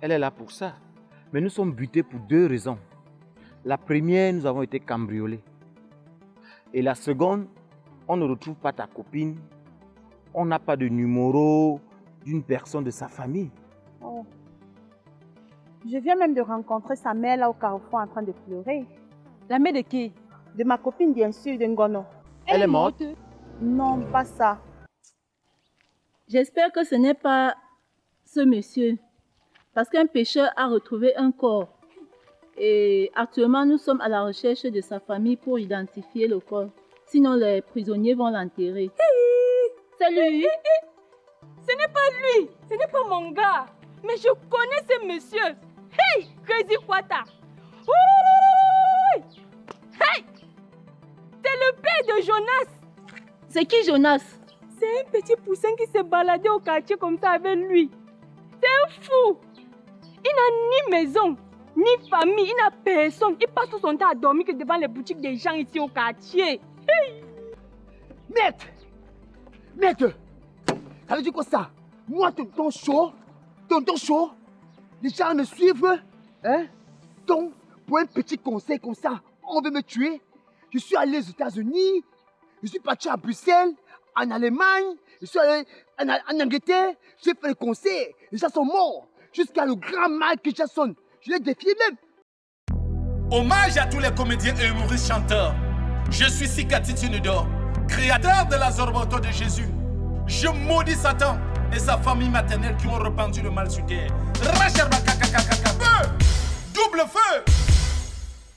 Elle est là pour ça. Mais nous sommes butés pour 2 raisons. La première, nous avons été cambriolés. Et la seconde, on ne retrouve pas ta copine. On n'a pas de numéro d'une personne de sa famille. Oh. Je viens même de rencontrer sa mère là au carrefour en train de pleurer. La mère de qui? De ma copine bien sûr, de Ngono. Elle est morte? Non, pas ça. J'espère que ce n'est pas ce monsieur. Parce qu'un pêcheur a retrouvé un corps. Et actuellement, nous sommes à la recherche de sa famille pour identifier le corps. Sinon, les prisonniers vont l'enterrer. C'est lui. Ce n'est pas lui. Ce n'est pas mon gars. Mais je connais ce monsieur. Hey, Crazy Kwata. Hey, c'est le père de Jonas. C'est qui Jonas? C'est un petit poussin qui s'est baladé au quartier comme ça avec lui. C'est un fou. Il n'a ni maison, ni famille, il n'a personne. Il passe tout son temps à dormir que devant les boutiques des gens ici au quartier. Hey. Maître, ça veut dire quoi ça? Moi, tonton chaud, les gens me suivent, hein? Donc, pour un petit conseil comme ça, on veut me tuer. Je suis allé aux États-Unis, je suis parti à Bruxelles, en Allemagne, je suis allé en Angleterre, j'ai fait le conseil, les gens sont morts, jusqu'à le grand Mike Jackson, je l'ai défié même. Hommage à tous les comédiens et humoristes chanteurs. Je suis Sikati Tunudor, créateur de la Zorboto de Jésus. Je maudis Satan et sa famille maternelle qui ont répandu le mal sur terre. Feu! Double feu!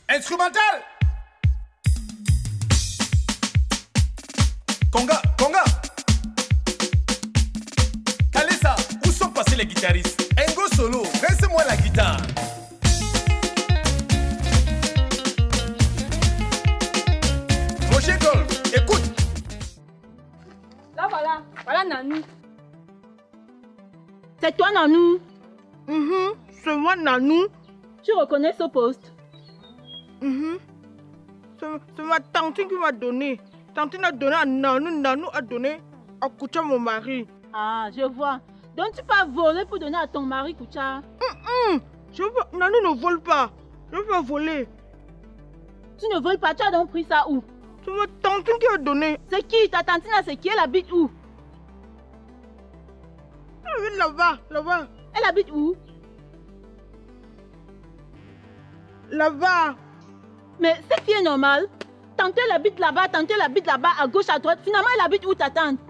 Instrumental! Conga! Kalisa, où sont passés les guitaristes? Engo solo, laissez-moi la guitare. Roger Golf, écoute. Là voilà Nanou. C'est toi Nanou? C'est moi Nanou. Tu reconnais ce poste? C'est ma tante qui m'a donné. Tante a donné à Nanou, Nanou a donné à Koucha mon mari. Ah, je vois. Donc tu peux voler pour donner à ton mari Koucha? Nanou ne vole pas. Je ne veux pas voler. Tu ne voles pas, tu as donc pris ça où? C'est ma tante qui a donné. C'est qui? Ta tantine là, c'est qui? Elle habite où? Elle est là-bas. Elle habite où? Là-bas. Mais cette fille est normale. Tantôt elle habite là-bas, tantôt elle habite là-bas, à gauche, à droite. Finalement, elle habite où ta tante?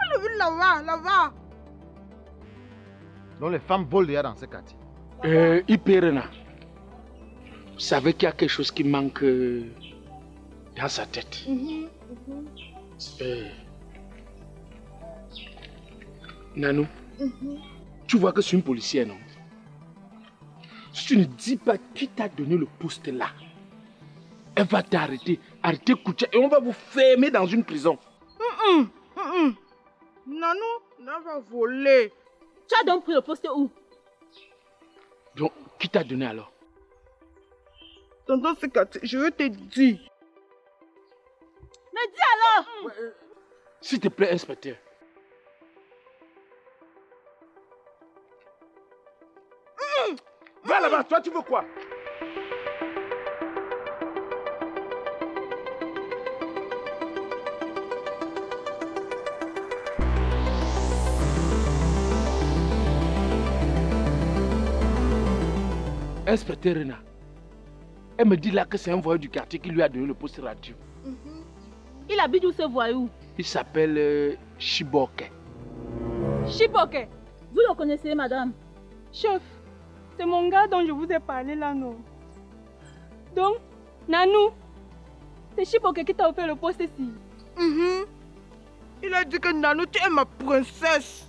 Elle habite là-bas. Donc les femmes volent déjà dans ce quartier. Iperena, vous savez qu'il y a quelque chose qui manque dans sa tête. Nanou, tu vois que c'est une policière, non? Si tu ne dis pas qui t'a donné le poste là, elle va t'arrêter, arrêter Koucha et on va vous fermer dans une prison. Nanou va voler. Tu as donc pris le poste où? Donc, qui t'a donné alors? Tonton Sikati, je vais te dire. Mais dis alors! S'il te plaît, inspecteur. Va là-bas, toi tu veux quoi? Inspecteur Rena, elle me dit là que c'est un voyou du quartier qui lui a donné le poste radio. Il habite où ce voyou? Il s'appelle Chiboke. Chiboke. Vous le connaissez, madame? Chef, c'est mon gars dont je vous ai parlé là, non? Donc, Nanou, c'est Chiboke qui t'a offert le poste ici. Il a dit que Nanou, tu es ma princesse.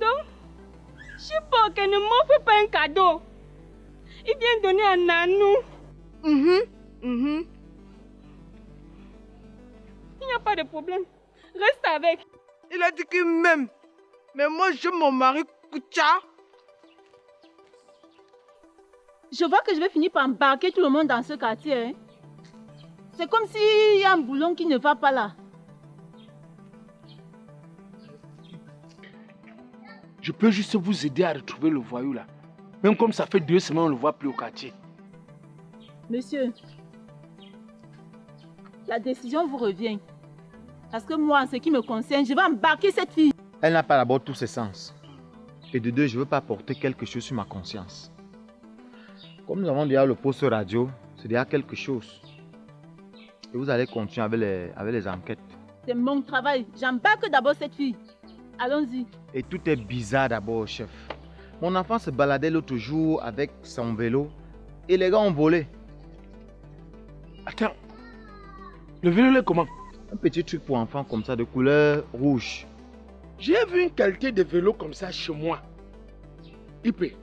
Donc, Chiboke ne m'offre pas un cadeau. Il vient donner à Nanou. Il n'y a pas de problème. Reste avec. Il a dit qu'il m'aime. Mais moi, j'aime mon mari Koucha. Je vois que je vais finir par embarquer tout le monde dans ce quartier. Hein. C'est comme s'il y a un boulon qui ne va pas là. je peux juste vous aider à retrouver le voyou là. Même comme ça fait 2 semaines, on ne le voit plus au quartier. Monsieur, la décision vous revient. Parce que moi, en ce qui me concerne, je vais embarquer cette fille. Elle n'a pas d'abord tous ses sens. Et de deux, je ne veux pas porter quelque chose sur ma conscience. Comme nous avons déjà le poste radio, c'est déjà quelque chose. Et vous allez continuer avec les enquêtes. C'est mon travail. J'embarque d'abord cette fille. Allons-y. Et tout est bizarre d'abord, chef. Mon enfant se baladait l'autre jour avec son vélo et les gars ont volé. Attends, le vélo est comment? Un petit truc pour enfants comme ça de couleur rouge. J'ai vu une qualité de vélo comme ça chez moi. IP,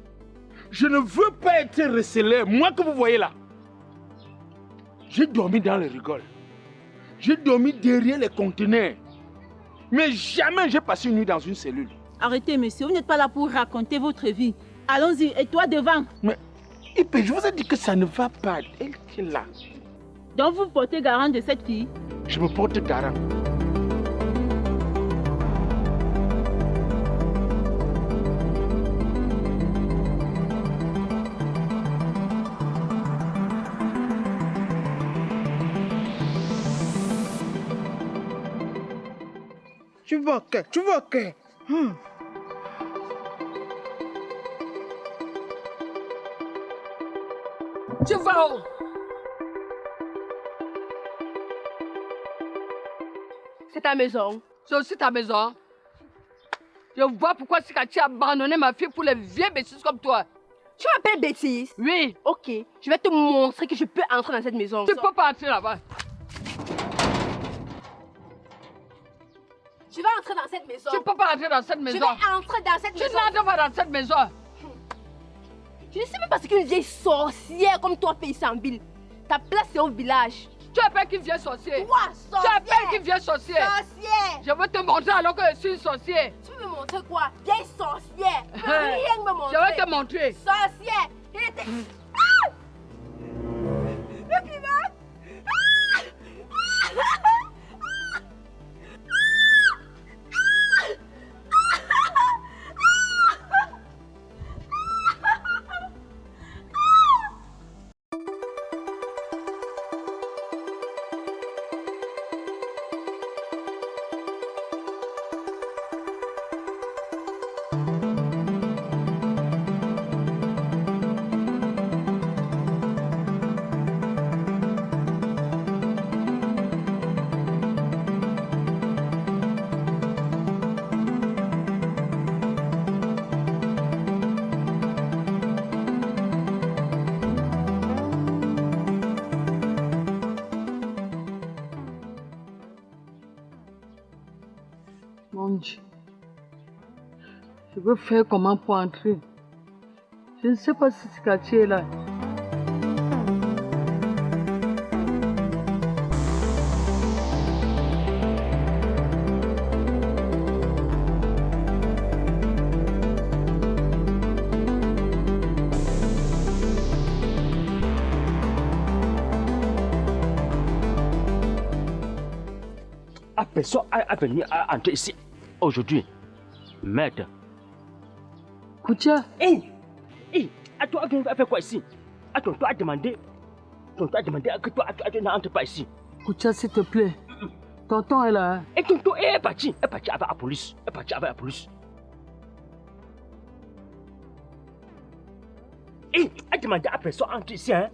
je ne veux pas être recelé. Moi que vous voyez là, j'ai dormi dans les rigoles. J'ai dormi derrière les conteneurs. Mais jamais j'ai passé une nuit dans une cellule. Arrêtez, monsieur. Vous n'êtes pas là pour raconter votre vie. Allons-y. Et toi devant. Mais IP, je vous ai dit que ça ne va pas. Elle est là. Donc vous portez garant de cette fille? Je me porte garant. Tu vois que. Tu vas où? C'est ta maison. C'est aussi ta maison. Je vois pourquoi Sikati a abandonné ma fille pour les vieilles bêtises comme toi. Tu m'appelles bêtise? Oui. Ok, je vais te montrer que je peux entrer dans cette maison. Tu ne peux pas entrer là-bas. Tu vas entrer dans cette maison. Tu ne peux pas entrer dans cette Je maison. vais entrer dans cette Tu maison. n'entres pas dans cette maison. Je ne sais même pas ce qu'une vieille sorcière comme toi fait ici en ville. Ta place c'est au village. Tu as peur qu'il vienne sorcier. Toi, Tu sorcière. as peur qu'il vienne sorcier. Sorcière. Je vais te montrer alors que je suis sorcier. Tu veux me montrer quoi? Vieille sorcière. Tu peux rien me montrer. Je vais te montrer. Sorcière. Il était... Ah! Le climat. Mon Dieu. Je veux faire comment pour entrer. Je ne sais pas si Sikati est là. Personne à venir à entrer ici aujourd'hui. Merde. Koutia. Hé, à toi, tu vas faire quoi ici? Attends, toi a demandé. Tonton a demandé que toi, tu n'entres pas ici. Koutia, s'il te plaît. Tonton est là. Et tonton est parti. Elle est parti avec la police. Elle est parti avec la police. Hé, a demandé à personne d'entrer ici, hein?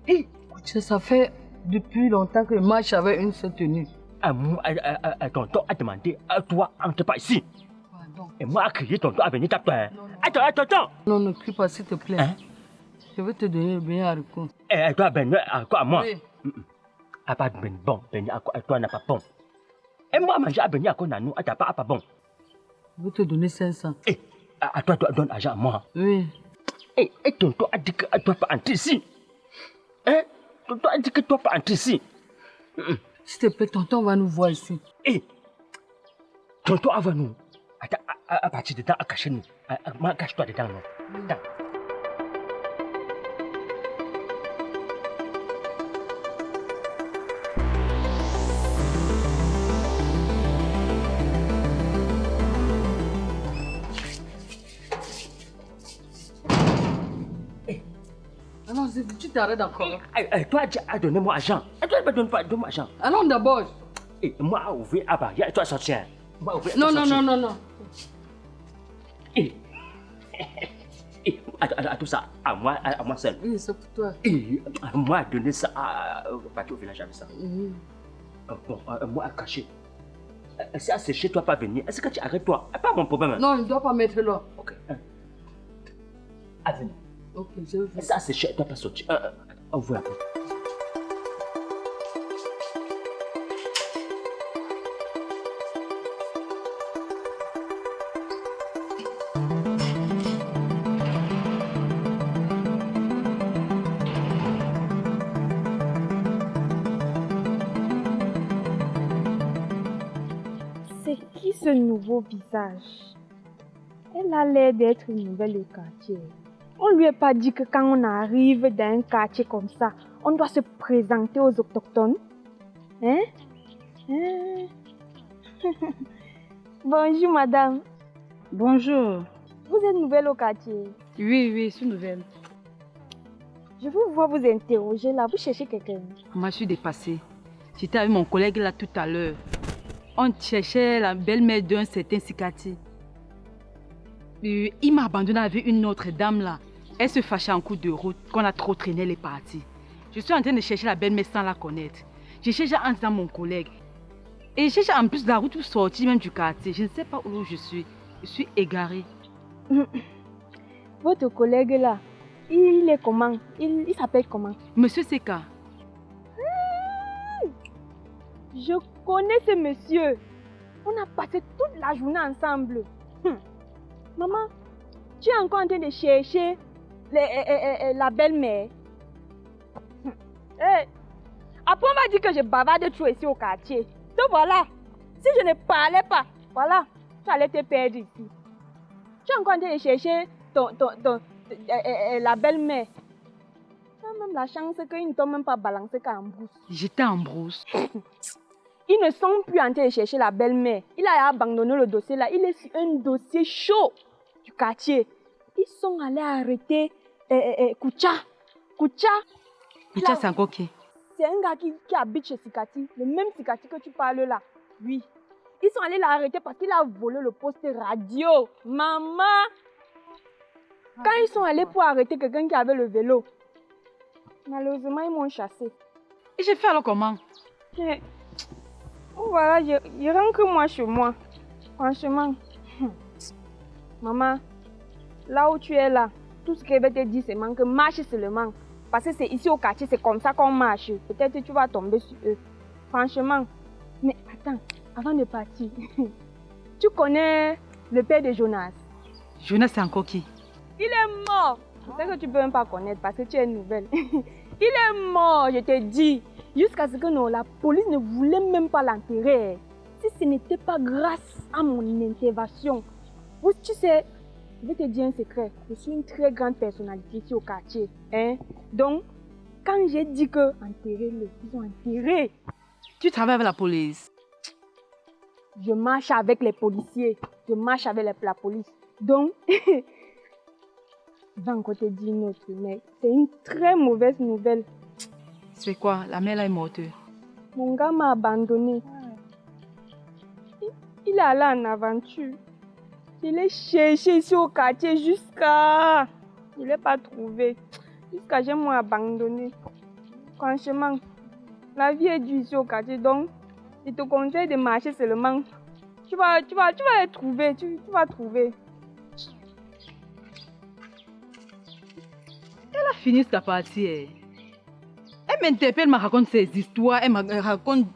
Hé. Koutia, ça fait depuis longtemps que je marche avec une seule tenue. Tonton a demandé à toi d'entrer pas ici. Pardon. Et moi, a crié tonton à venir t'appeler. Attends. Non, ne crie pas, s'il te plaît. Hein? Je vais te donner le bien haricot. Et toi, à moi. Oui. À pas bon, toi n'a pas bon. Et moi, manger à venir à quoi nanou, à pas bon. Je vais te donner 500. Et à toi, donne l'argent à moi. Oui. Et tonton a dit que toi pas entrer ici. Hein? Tonton a dit que toi pas entrer ici. S'il te plaît, tonton va nous voir ici. Et tonton avant nous. À partir de temps, à cacher nous. Moi, cache-toi dedans, non? Attends. Tu t'arrêtes encore. Toi, tu as donné mon argent. Toi, tu donnes pas mon argent. Allons d'abord. Moi, à ouvrir, ah bah, toi, sortir. Non. À tout ça, à moi seul. Oui, c'est pour toi. Moi, donner ça à partir au village avec ça. Bon, moi, à cacher. Si à sécher, toi, pas venir. Est-ce que tu arrêtes, toi? Pas mon problème. Non, il ne doit pas mettre là. Ok. À venir. Ok, je vais. Ça, c'est cher, toi, pas sortir. Ouvre la porte. C'est qui ce nouveau visage? Elle a l'air d'être nouvelle au quartier. On lui a pas dit que quand on arrive dans un quartier comme ça, on doit se présenter aux autochtones? Hein? Bonjour madame. Bonjour. Vous êtes nouvelle au quartier? Oui, je suis nouvelle. Je vous vois vous interroger là, vous cherchez quelqu'un? Moi, je suis dépassée. J'étais avec mon collègue là tout à l'heure. On cherchait la belle-mère d'un certain Sikati. Il m'a abandonné avec une autre dame là. Elle se fâchait en cours de route, qu'on a trop traîné les parties. Je suis en train de chercher la belle-mère sans la connaître. Je cherche en disant mon collègue. Et je cherche en plus la route pour sortir même du quartier. Je ne sais pas où je suis. Je suis égarée. Votre collègue là, il est comment? Il s'appelle comment? Monsieur Seka. Je connais ce monsieur. On a passé toute la journée ensemble. Maman, tu es encore en train de chercher la belle-mère. Après, on m'a dit que je bavarde trop ici au quartier. Donc voilà, si je ne parlais pas, voilà, tu allais te perdre ici. Tu es encore en train de chercher la belle-mère. Tu as même la chance qu'ils ne t'ont même pas balancé qu'en brousse. J'étais en brousse. Ils ne sont plus en train de chercher la belle-mère. Il a abandonné le dossier là. Il est sur un dossier chaud du quartier. Ils sont allés arrêter Koucha. Koucha, c'est encore qui? C'est un gars qui habite chez Sikati. Le même Sikati que tu parles là. Oui. Ils sont allés l'arrêter parce qu'il a volé le poste radio. Maman! Quand ils sont allés pour arrêter quelqu'un qui avait le vélo, malheureusement, ils m'ont chassé. Et j'ai fait alors comment? Voilà, il rentre moi chez moi. Franchement. Maman, là où tu es là, tout ce que je vais te dire, c'est que marche seulement. Parce que c'est ici au quartier, c'est comme ça qu'on marche. Peut-être que tu vas tomber sur eux. Franchement. Mais attends, avant de partir, tu connais le père de Jonas? Jonas, c'est encore qui? Il est mort. Je sais que tu ne peux même pas connaître parce que tu es nouvelle. Il est mort, je te dis. Jusqu'à ce que non, la police ne voulait même pas l'enterrer. Si ce n'était pas grâce à mon intervention. Vous, tu sais, je vais te dire un secret. Je suis une très grande personnalité ici au quartier. Donc, quand j'ai dit que enterrez-le, ils ont enterré. Tu travailles avec la police? Je marche avec les policiers. Je marche avec la police. Donc, je vais encore te dire une autre, mais c'est une très mauvaise nouvelle. C'est quoi? La mère là est morte. Mon gars m'a abandonné. Il est allé en aventure. Je l'ai cherché ici au quartier jusqu'à... Je ne l'ai pas trouvé. Jusqu'à j'ai moi abandonné. Franchement, la vie est dure ici au quartier, donc je te conseille de marcher seulement. Tu vas les trouver, tu vas trouver. Elle a fini sa partie. Elle m'interpelle, me raconte ses histoires, elle me raconte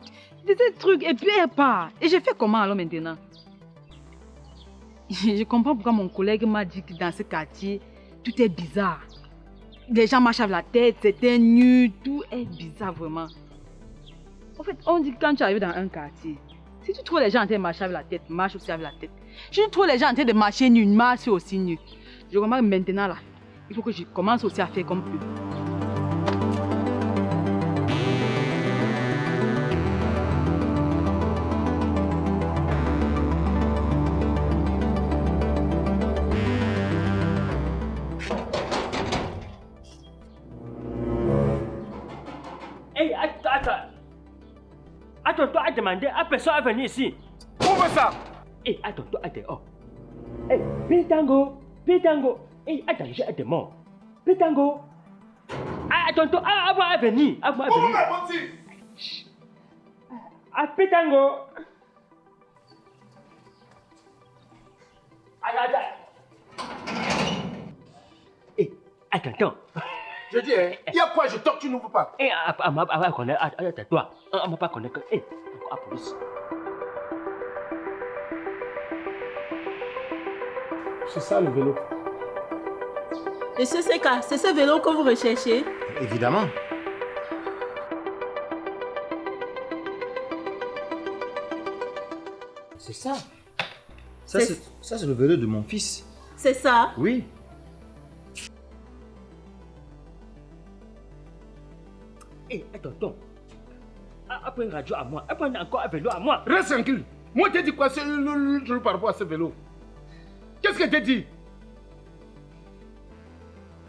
des trucs et puis elle part. Et je fais comment alors maintenant? Je comprends pourquoi mon collègue m'a dit que dans ce quartier, tout est bizarre. Les gens marchent avec la tête, c'est nu, tout est bizarre vraiment. En fait, on dit que quand tu arrives dans un quartier, si tu trouves les gens en train de marcher avec la tête, marche aussi avec la tête. Si tu trouves les gens en train de marcher nu, marche aussi nu. Je remarque maintenant là, il faut que je commence aussi à faire comme eux. Attends-toi à demander à personne à venir ici. Ouvre ça. Eh, attends-toi à dehors. Eh, Pitango. Eh, attends, j'ai un démon. Pitango. Ah, attends-toi à moi à venir. Ouvre ma boutique. Ah, Pitango. Eh, attends. Je dis, hein, il y a quoi, je toque, tu n'ouvres pas. Eh, attends-toi. On m'a pas connaître. Eh, encore la police. C'est ça le vélo. Monsieur Seka, c'est ce vélo que vous recherchez? Évidemment. C'est ça. Ça, c'est le vélo de mon fils. C'est ça? Oui. Eh, attends. Après une radio à moi, après encore un vélo à moi. Reste tranquille. Moi, t'ai dit quoi par rapport à ce vélo? Qu'est-ce que t'as dit?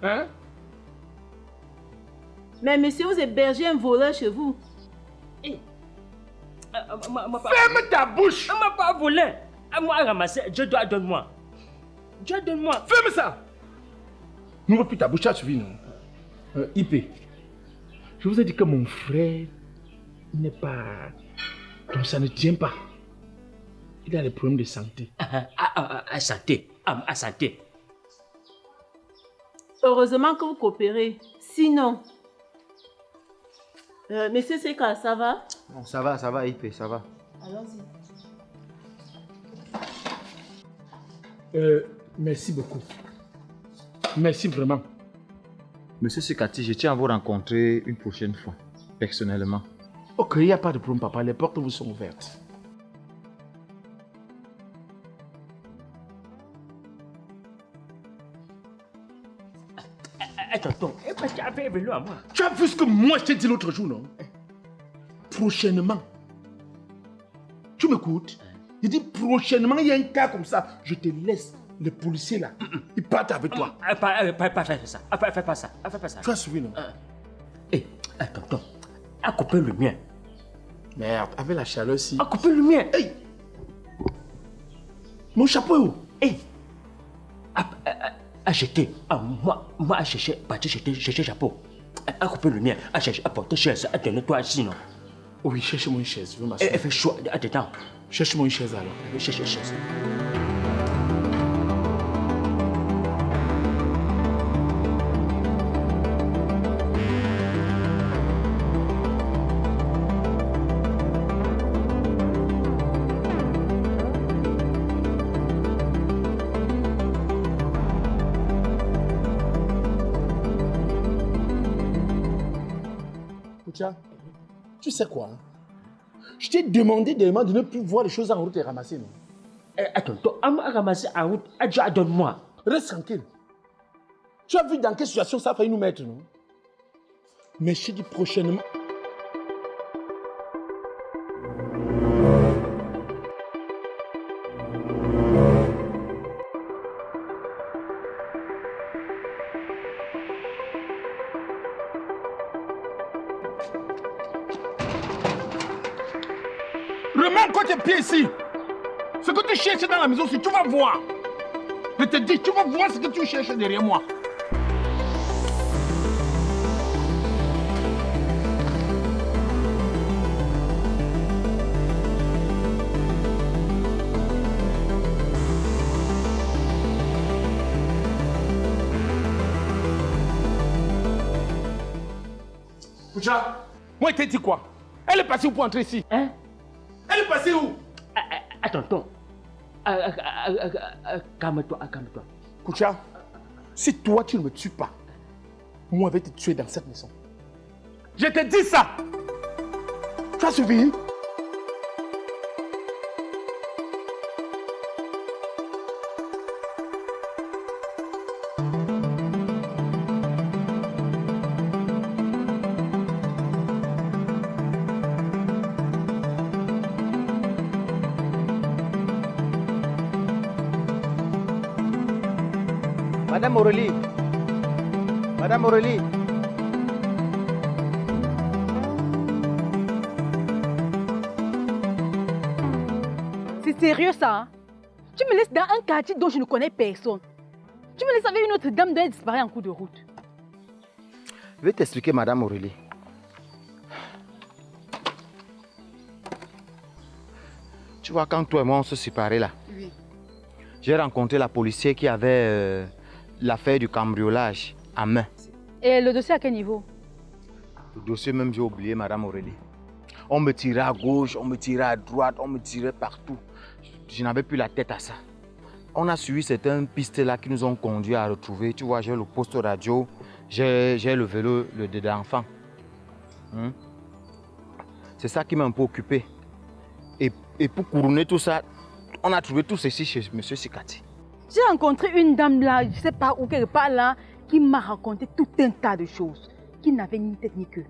Hein? Mais monsieur, vous hébergez un voleur chez vous. Eh. Ferme ta bouche! On m'a pas volé. Moi à ramasser. Dieu doit donne-moi. Ferme ça! N'ouvre plus ta bouche, tu as suivi, non? IP. Je vous ai dit que mon frère n'est pas... Donc ça ne tient pas. Il a des problèmes de santé. À santé. Heureusement que vous coopérez. Sinon... monsieur Seka, ça va? Non, ça va, IP, ça va. Allons-y. Merci beaucoup. Merci vraiment. Monsieur Sekati, je tiens à vous rencontrer une prochaine fois, personnellement. Ok, il n'y a pas de problème, papa. Les portes vous sont ouvertes. Attends. Tu as fait un vélo à moi. Tu as vu ce que moi je t'ai dit l'autre jour, non? Prochainement. Tu m'écoutes? Il dit prochainement, il y a un cas comme ça. Je te laisse. Les policiers là, ils partent avec toi. Pas faire ça. Fais pas ça. Tu as suivi, non? Eh, attends. A coupé le mien. Merde, avec la chaleur si. A coupé le mien. Hey! Mon chapeau est où? Eh! À jeter. Moi, à chercher, partir chercher chapeau. À couper le mien. À chercher, à porter chaise. À donner toi ici, non? Oui, cherche-moi une chaise. Je veux m'asseoir. Elle fait chaud. Attends. Cherche-moi une chaise alors. Je vais chercher une chaise. Tu sais quoi? Je t'ai demandé de ne plus voir les choses en route et ramasser, non? Attends, on m'a ramassé en route. Adja, donne-moi. Reste tranquille. Tu as vu dans quelle situation ça a failli nous mettre, non? Mais je te dis prochainement. Remets encore tes pieds ici. Ce que tu cherches dans la maison, si tu vas voir. Je te dis, tu vas voir ce que tu cherches derrière moi. Koucha, moi je t'ai dit quoi? Elle est passée où pour entrer ici? Hein? Elle est passée où? Attends. Calme-toi. Koucha, si toi tu ne me tues pas, moi je vais te tuer dans cette maison. Je te dis ça! Tu as suivi? Madame Aurélie. Madame Aurélie. C'est sérieux ça, hein? Tu me laisses dans un quartier dont je ne connais personne. Tu me laisses avec une autre dame dont elle disparaît en cours de route. Je vais t'expliquer, Madame Aurélie. Tu vois, quand toi et moi on se séparait là, Oui. j'ai rencontré la policière qui avait l'affaire du cambriolage en main. Et le dossier à quel niveau? Le dossier même, j'ai oublié, Madame Aurélie. On me tirait à gauche, on me tirait à droite, on me tirait partout. Je n'avais plus la tête à ça. On a suivi certaines pistes là qui nous ont conduits à retrouver. Tu vois, j'ai le poste radio, j'ai le vélo de l'enfant. C'est ça qui m'a un peu occupé. Et pour couronner tout ça, on a trouvé tout ceci chez M. Sikati. J'ai rencontré une dame là, je ne sais pas où, quelque part là, qui m'a raconté tout un tas de choses, qui n'avaient ni tête ni queue.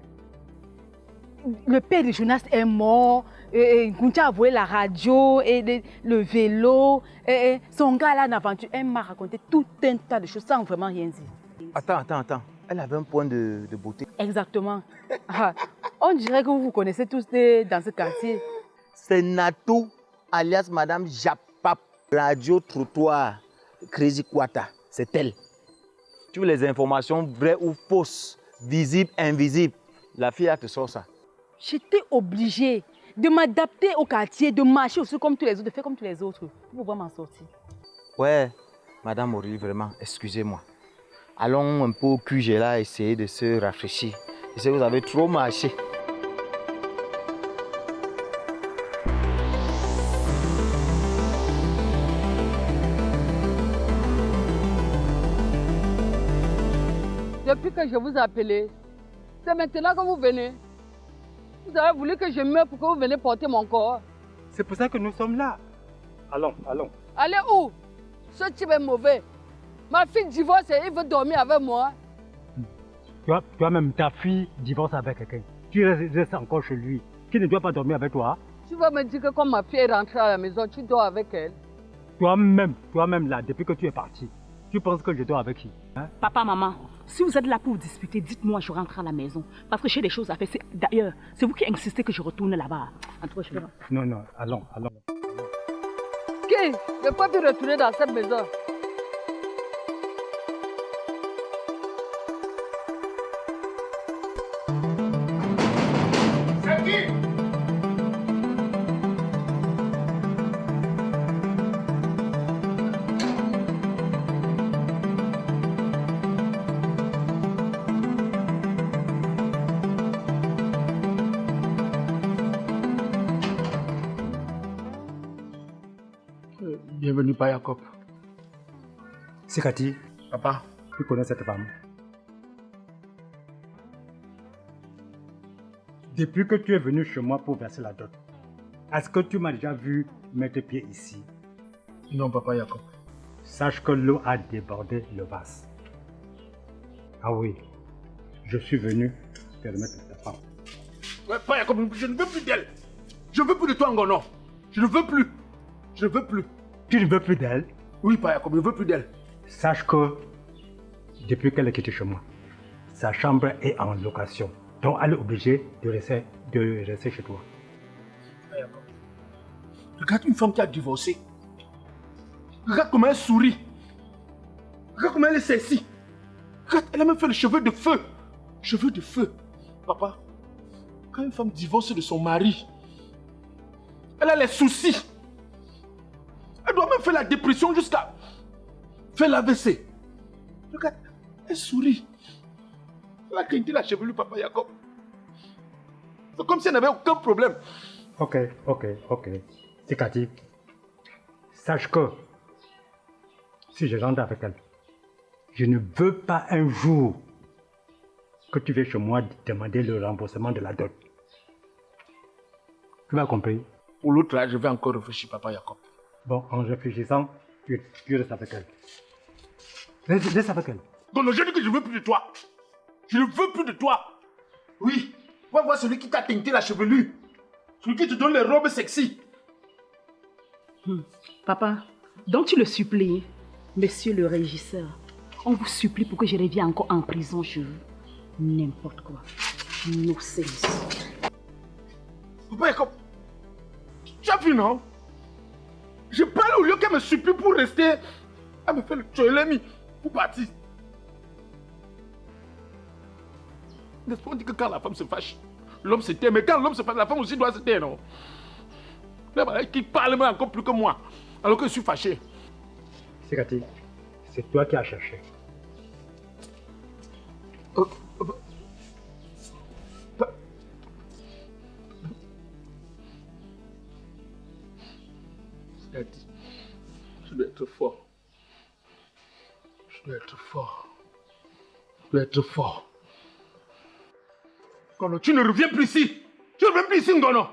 Le père de Jonas est mort, Guncha a volé la radio, le vélo, son gars là en aventure. Elle m'a raconté tout un tas de choses sans vraiment rien dire. Attends. Elle avait un point de beauté. Exactement. On dirait que vous vous connaissez tous dans ce quartier. C'est Nato, alias Madame Japap, radio trottoir, Crazy Kwata. C'est elle. Tu veux les informations vraies ou fausses, visibles, invisibles. La fille, elle te sort ça. J'étais obligée de m'adapter au quartier, de marcher aussi comme tous les autres, de faire comme tous les autres pour pouvoir m'en sortir. Ouais, Madame Aurélie, vraiment, excusez-moi. Allons un peu au QG là, essayer de se rafraîchir. Je sais que vous avez trop marché. Depuis que je vous ai appelé, c'est maintenant que vous venez. Vous avez voulu que je meure pour que vous venez porter mon corps. C'est pour ça que nous sommes là. Allons. Allez où? Ce type est mauvais. Ma fille divorce et il veut dormir avec moi. Toi-même, ta fille divorce avec quelqu'un. Tu restes encore chez lui. Qui ne doit pas dormir avec toi? Tu vas me dire que quand ma fille est rentrée à la maison, tu dors avec elle? Toi-même là, depuis que tu es parti, tu penses que je dors avec qui? Hein? Papa, maman, si vous êtes là pour vous disputer, dites-moi, je rentre à la maison. Parce que j'ai des choses à faire. D'ailleurs, c'est vous qui insistez que je retourne là-bas. En tout cas, je vais... Non, allons. Qui ne peut pas plus retourner dans cette maison? C'est qui? Bienvenue, Père Jacob. Sikati, Papa, tu connais cette femme? Depuis que tu es venu chez moi pour verser la dot, est-ce que tu m'as déjà vu mettre pied ici? Non, Papa Jacob. Sache que l'eau a débordé le vase. Ah oui, je suis venu permettre ta femme. Ouais, Père Jacob, je ne veux plus d'elle. Je ne veux plus de toi, Ngono. Je ne veux plus. Tu ne veux plus d'elle? Oui, Père Jacob, je ne veux plus d'elle. Sache que depuis qu'elle est quittée chez moi, sa chambre est en location. Donc elle est obligée de rester chez toi. Père Jacob, regarde une femme qui a divorcé. Regarde comment elle sourit. Regarde comment elle est sexy. Regarde, elle a même fait les cheveux de feu. Cheveux de feu. Papa, quand une femme divorce de son mari, elle a les soucis. Elle doit même faire la dépression jusqu'à faire l'AVC. Regarde, elle sourit. Elle a quitté la chevelure, Papa Jacob. C'est comme si elle n'avait aucun problème. Ok. Sikati, sache que si je rentre avec elle, je ne veux pas un jour que tu viennes chez moi demander le remboursement de la dot. Tu m'as compris? Pour l'autre là, je vais encore réfléchir, Papa Jacob. Bon, en réfléchissant, tu restes avec elle. Reste avec elle. Donc, je dis que je ne veux plus de toi. Je ne veux plus de toi. Oui, va voir celui qui t'a teinté la chevelure. Celui qui te donne les robes sexy. Papa, donc tu le supplies, monsieur le régisseur. On vous supplie pour que je revienne encore en prison chez vous. N'importe quoi. No sense. Papa Jacob, tu as vu, non? Je parle au lieu qu'elle me supplie pour rester. Elle me fait le tcholemi pour partir. N'est-ce pas, on dit que quand la femme se fâche, l'homme se tait. Mais quand l'homme se fâche, la femme aussi doit se taire, non? Là, qui parle même encore plus que moi, alors que je suis fâché. Sikati, c'est toi qui as cherché. Sikati, je dois être fort. Je dois être fort. Je dois être fort. Ngono, tu ne reviens plus ici. Tu ne reviens plus ici, Ngono.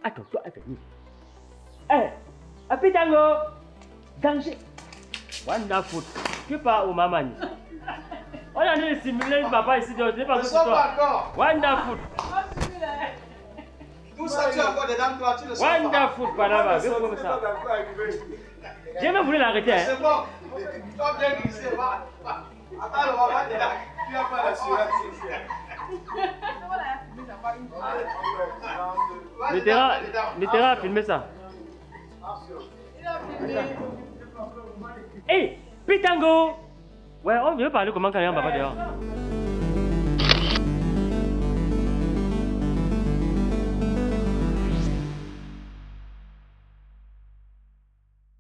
Attends, toi, attends. Eh, Apitango, danger. Wonderful. Tu pars au Mamani. On a dit simuler papa ici, je ne sais pas ce que c'est toi. Wonderful. Tout ça, tu as encore des dents toi, tu le sais. Wonderful, Panama. Viens comme ça. J'ai même voulu l'arrêter. C'est bon. Toi, bien glissé, va. Attends, on va là. Tu n'as pas l'assurance ici. Mitterrand a filmé ça. Hey, Pitango! Ouais, on veut parler comment quand il y a un papa dehors.